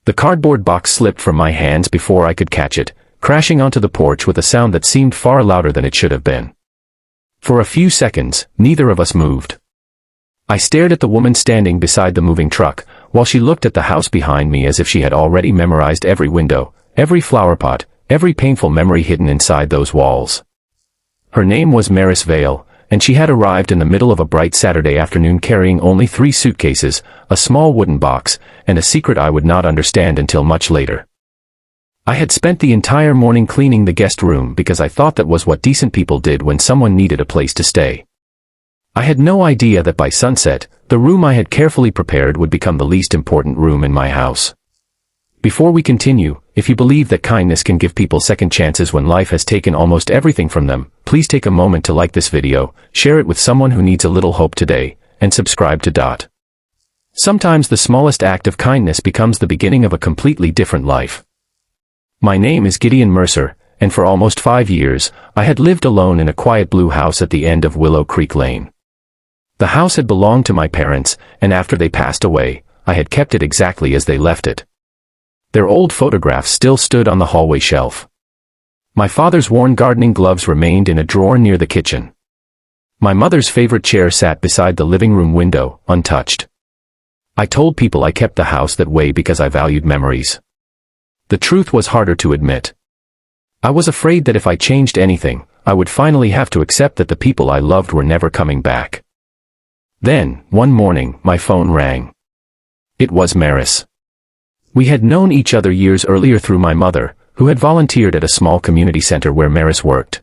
The cardboard box slipped from my hands before I could catch it, crashing onto the porch with a sound that seemed far louder than it should have been. For a few seconds, neither of us moved. I stared at the woman standing beside the moving truck, while she looked at the house behind me as if she had already memorized every window, every flower pot, every painful memory hidden inside those walls. Her name was Maris Vale, and she had arrived in the middle of a bright Saturday afternoon carrying only 3 suitcases, a small wooden box, and a secret I would not understand until much later. I had spent the entire morning cleaning the guest room because I thought that was what decent people did when someone needed a place to stay. I had no idea that by sunset, the room I had carefully prepared would become the least important room in my house. Before we continue, if you believe that kindness can give people second chances when life has taken almost everything from them, please take a moment to like this video, share it with someone who needs a little hope today, and subscribe to Dot. Sometimes the smallest act of kindness becomes the beginning of a completely different life. My name is Gideon Mercer, and for almost 5 years, I had lived alone in a quiet blue house at the end of Willow Creek Lane. The house had belonged to my parents, and after they passed away, I had kept it exactly as they left it. Their old photographs still stood on the hallway shelf. My father's worn gardening gloves remained in a drawer near the kitchen. My mother's favorite chair sat beside the living room window, untouched. I told people I kept the house that way because I valued memories. The truth was harder to admit. I was afraid that if I changed anything, I would finally have to accept that the people I loved were never coming back. Then, one morning, my phone rang. It was Maris. We had known each other years earlier through my mother, who had volunteered at a small community center where Maris worked.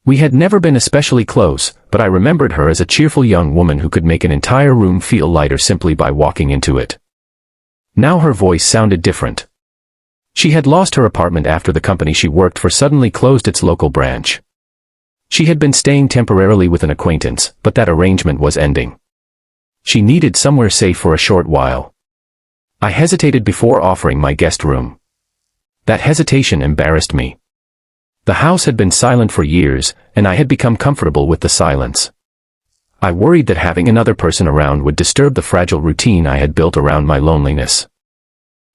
We had never been especially close, but I remembered her as a cheerful young woman who could make an entire room feel lighter simply by walking into it. Now her voice sounded different. She had lost her apartment after the company she worked for suddenly closed its local branch. She had been staying temporarily with an acquaintance, but that arrangement was ending. She needed somewhere safe for a short while. I hesitated before offering my guest room. That hesitation embarrassed me. The house had been silent for years, and I had become comfortable with the silence. I worried that having another person around would disturb the fragile routine I had built around my loneliness.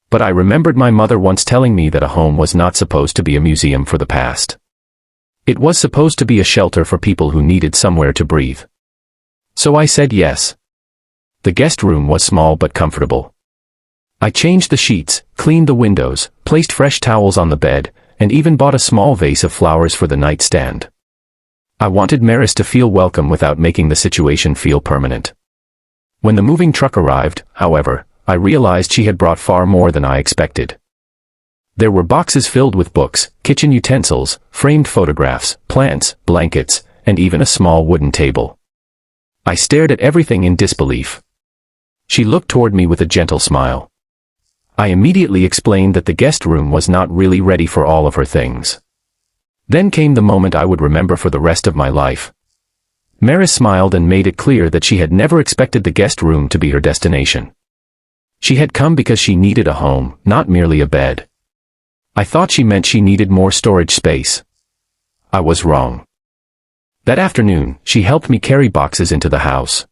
But I remembered my mother once telling me that a home was not supposed to be a museum for the past. It was supposed to be a shelter for people who needed somewhere to breathe. So I said yes. The guest room was small but comfortable. I changed the sheets, cleaned the windows, placed fresh towels on the bed, and even bought a small vase of flowers for the nightstand. I wanted Maris to feel welcome without making the situation feel permanent. When the moving truck arrived, however, I realized she had brought far more than I expected. There were boxes filled with books, kitchen utensils, framed photographs, plants, blankets, and even a small wooden table. I stared at everything in disbelief. She looked toward me with a gentle smile. I immediately explained that the guest room was not really ready for all of her things. Then came the moment I would remember for the rest of my life. Maris smiled and made it clear that she had never expected the guest room to be her destination. She had come because she needed a home, not merely a bed. I thought she meant she needed more storage space. I was wrong. That afternoon, she helped me carry boxes into the house.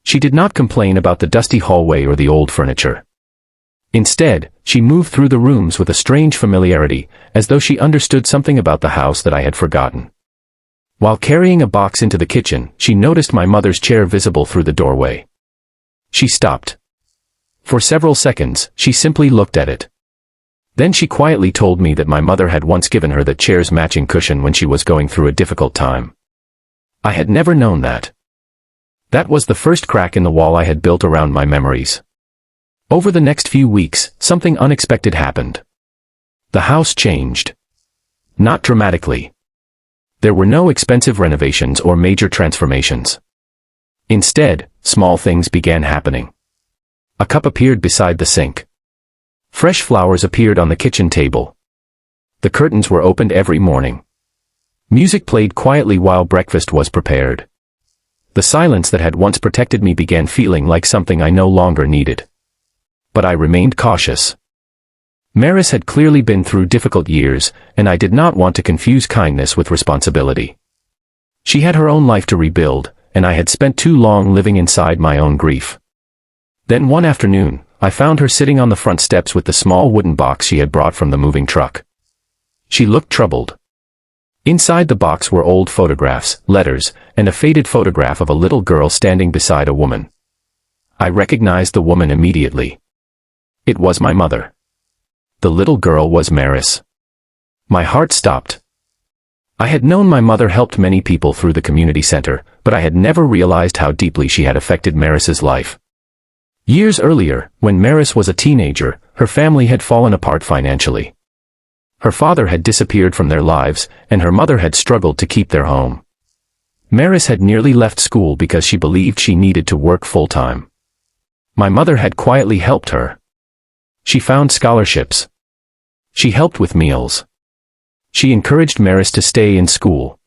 She did not complain about the dusty hallway or the old furniture. Instead, she moved through the rooms with a strange familiarity, as though she understood something about the house that I had forgotten. While carrying a box into the kitchen, she noticed my mother's chair visible through the doorway. She stopped. For several seconds, she simply looked at it. Then she quietly told me that my mother had once given her the chair's matching cushion when she was going through a difficult time. I had never known that. That was the first crack in the wall I had built around my memories. Over the next few weeks, something unexpected happened. The house changed. Not dramatically. There were no expensive renovations or major transformations. Instead, small things began happening. A cup appeared beside the sink. Fresh flowers appeared on the kitchen table. The curtains were opened every morning. Music played quietly while breakfast was prepared. The silence that had once protected me began feeling like something I no longer needed. But I remained cautious. Maris had clearly been through difficult years, and I did not want to confuse kindness with responsibility. She had her own life to rebuild, and I had spent too long living inside my own grief. Then one afternoon, I found her sitting on the front steps with the small wooden box she had brought from the moving truck. She looked troubled. Inside the box were old photographs, letters, and a faded photograph of a little girl standing beside a woman. I recognized the woman immediately. It was my mother. The little girl was Maris. My heart stopped. I had known my mother helped many people through the community center, but I had never realized how deeply she had affected Maris's life. Years earlier, when Maris was a teenager, her family had fallen apart financially. Her father had disappeared from their lives, and her mother had struggled to keep their home. Maris had nearly left school because she believed she needed to work full-time. My mother had quietly helped her. She found scholarships. She helped with meals. She encouraged Maris to stay in school.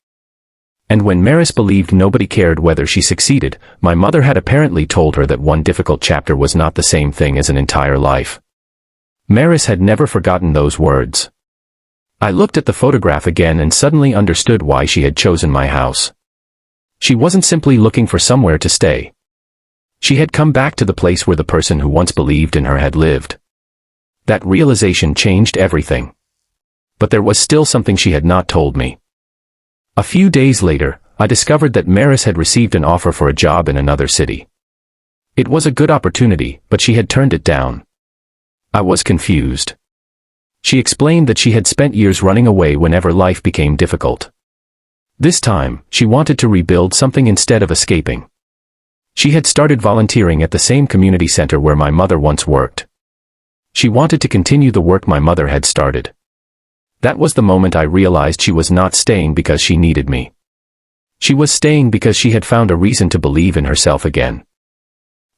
And when Maris believed nobody cared whether she succeeded, my mother had apparently told her that one difficult chapter was not the same thing as an entire life. Maris had never forgotten those words. I looked at the photograph again and suddenly understood why she had chosen my house. She wasn't simply looking for somewhere to stay. She had come back to the place where the person who once believed in her had lived. That realization changed everything. But there was still something she had not told me. A few days later, I discovered that Maris had received an offer for a job in another city. It was a good opportunity, but she had turned it down. I was confused. She explained that she had spent years running away whenever life became difficult. This time, she wanted to rebuild something instead of escaping. She had started volunteering at the same community center where my mother once worked. She wanted to continue the work my mother had started. That was the moment I realized she was not staying because she needed me. She was staying because she had found a reason to believe in herself again.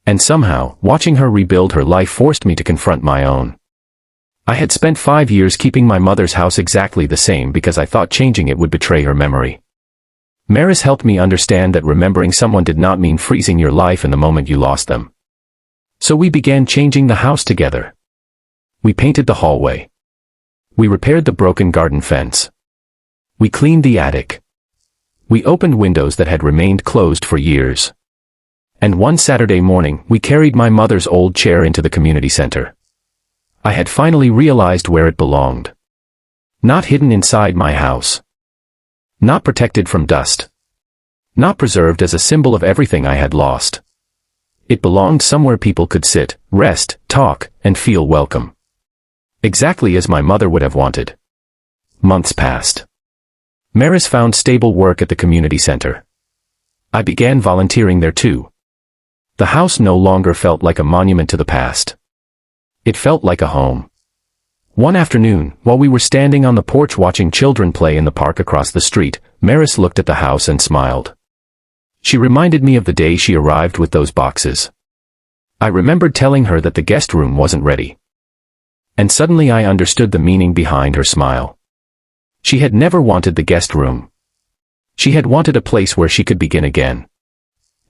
And somehow, watching her rebuild her life forced me to confront my own. I had spent 5 years keeping my mother's house exactly the same because I thought changing it would betray her memory. Maris helped me understand that remembering someone did not mean freezing your life in the moment you lost them. So we began changing the house together. We painted the hallway. We repaired the broken garden fence. We cleaned the attic. We opened windows that had remained closed for years. And one Saturday morning, we carried my mother's old chair into the community center. I had finally realized where it belonged. Not hidden inside my house. Not protected from dust. Not preserved as a symbol of everything I had lost. It belonged somewhere people could sit, rest, talk, and feel welcome. Exactly as my mother would have wanted. Months passed. Maris found stable work at the community center. I began volunteering there too. The house no longer felt like a monument to the past. It felt like a home. One afternoon, while we were standing on the porch watching children play in the park across the street, Maris looked at the house and smiled. She reminded me of the day she arrived with those boxes. I remembered telling her that the guest room wasn't ready. And suddenly I understood the meaning behind her smile. She had never wanted the guest room. She had wanted a place where she could begin again.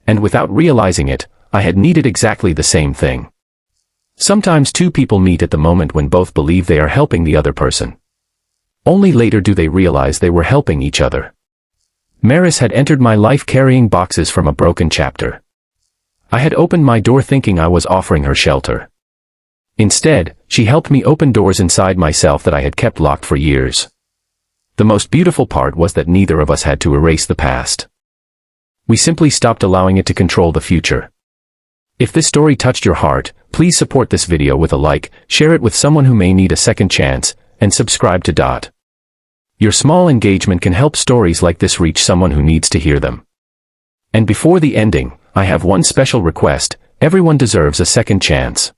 And without realizing it, I had needed exactly the same thing. Sometimes two people meet at the moment when both believe they are helping the other person. Only later do they realize they were helping each other. Maris had entered my life carrying boxes from a broken chapter. I had opened my door thinking I was offering her shelter. Instead, she helped me open doors inside myself that I had kept locked for years. The most beautiful part was that neither of us had to erase the past. We simply stopped allowing it to control the future. If this story touched your heart, please support this video with a like, share it with someone who may need a second chance, and subscribe to Dot. Your small engagement can help stories like this reach someone who needs to hear them. And before the ending, I have one special request: everyone deserves a second chance.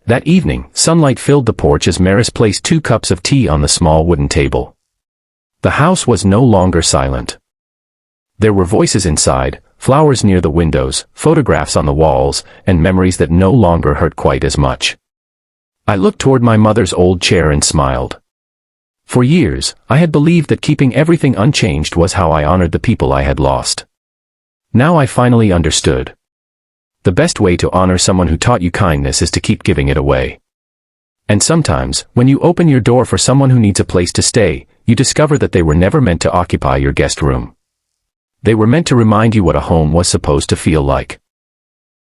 That evening, sunlight filled the porch as Maris placed 2 cups of tea on the small wooden table. The house was no longer silent. There were voices inside, flowers near the windows, photographs on the walls, and memories that no longer hurt quite as much. I looked toward my mother's old chair and smiled. For years, I had believed that keeping everything unchanged was how I honored the people I had lost. Now I finally understood. The best way to honor someone who taught you kindness is to keep giving it away. And sometimes, when you open your door for someone who needs a place to stay, you discover that they were never meant to occupy your guest room. They were meant to remind you what a home was supposed to feel like.